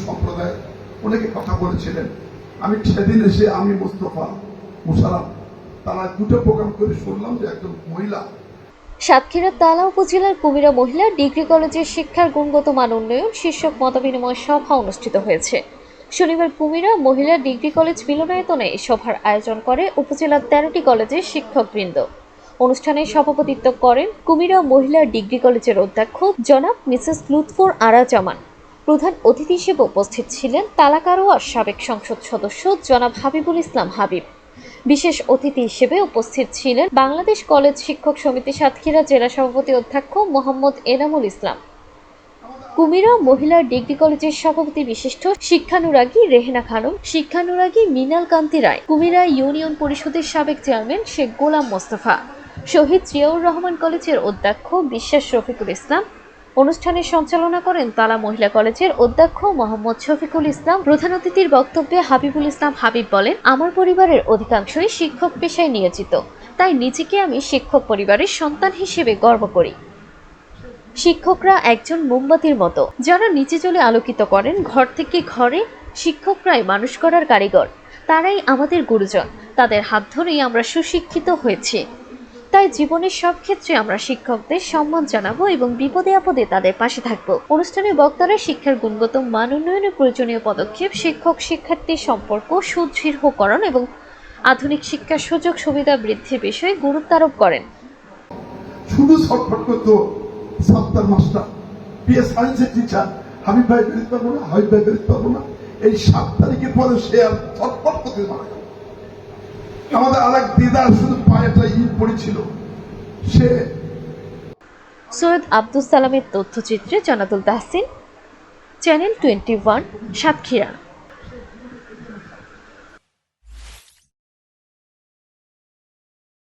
সম্প্রদায় অনেকে কথা বলেছিলেন। আমি সেদিন এসে আমি মোস্তফা মুশাররফ তারা দুটো প্রোগ্রাম করে শুনলাম যে একজন মহিলা সাতক্ষীরার তালা উপজেলার কুমিরা মহিলা ডিগ্রি কলেজের শিক্ষার গুণগত মান উন্নয়ন শীর্ষক মতবিনিময় সভা অনুষ্ঠিত হয়েছে। শনিবার কুমিরা মহিলা ডিগ্রি কলেজ মিলনায়তনে এই সভার আয়োজন করে উপজেলার 13টি কলেজের শিক্ষকবৃন্দ। অনুষ্ঠানে সভাপতিত্ব করেন কুমিরা মহিলা ডিগ্রি কলেজের অধ্যক্ষ জনাব মিসেস লুৎফর আরা জামান। প্রধান অতিথি হিসেবে উপস্থিত ছিলেন তালাকারোয়ার সাবেক সংসদ সদস্য জনাব হাবিবুল ইসলাম হাবিব। বিশেষ অতিথি হিসেবে উপস্থিত ছিলেন বাংলাদেশ কলেজ শিক্ষক সমিতি সাতক্ষীরা জেলা সভাপতি অধ্যক্ষ মোহাম্মদ এনামুল ইসলাম, কুমিরা মহিলা ডিগ্রি কলেজের সভাপতি বিশিষ্ট শিক্ষানুরাগী রেহেনা খানম, শিক্ষানুরাগী মিনাল কান্তি রায়, কুমিরা ইউনিয়ন পরিষদের সাবেক চেয়ারম্যান শেখ গোলাম মোস্তফা, শহীদ জিয়াউর রহমান কলেজের অধ্যক্ষ বিশ্বাস রফিকুল ইসলাম। অনুষ্ঠানের সঞ্চালনা করেন তালা মহিলা কলেজের অধ্যক্ষ মোহাম্মদ শফিকুল ইসলাম। প্রধান অতিথির বক্তব্যে হাবিবুল ইসলাম হাবিব বলেন, আমার পরিবারের অধিকাংশই শিক্ষক পেশায় নিয়োজিত, তাই নিজেকে আমি শিক্ষক পরিবারের সন্তান হিসেবে গর্ব করি। শিক্ষকরা একজন মোমবাতির মতো, যারা নিচে চলে আলোকিত করেন ঘর থেকে ঘরে। শিক্ষকরাই মানুষ করার কারিগর, তারাই আমাদের গুরুজন, তাদের হাত ধরেই আমরা সুশিক্ষিত হয়েছি। তাই জীবনের সব ক্ষেত্রে আমরা শিক্ষকদের সম্মান জানাবো এবং বিপদে আপদে তাদের পাশে থাকবো। অনুষ্ঠানে বক্তারা শিক্ষার গুণগত মান উন্নয়নের প্রয়োজনীয় পদক্ষেপ, শিক্ষক শিক্ষার্থীর সম্পর্ক সুদৃঢ়করণ এবং আধুনিক শিক্ষার সুযোগ সুবিধা বৃদ্ধির বিষয়ে গুরুত্ব আরোপ করেন। শুধু ছটফট করতো সাত্তার মাস্টার পিএস সায়েন্সের টিচার হাবিব ভাই বেরোতে পারবো না, হাবিব ভাই বেরোতে পারবো না। এই 7 তারিখের পরে সে আর ছটফট করতে মারা গেল। আমাদের আরেক দিদার শুধু পায়েটা ইট পড়েছিল। সে সৈয়দ আব্দুস সালামের তথ্যচিত্রে জানাতুল তাহসিন, চ্যানেল 21, সাতক্ষীরা।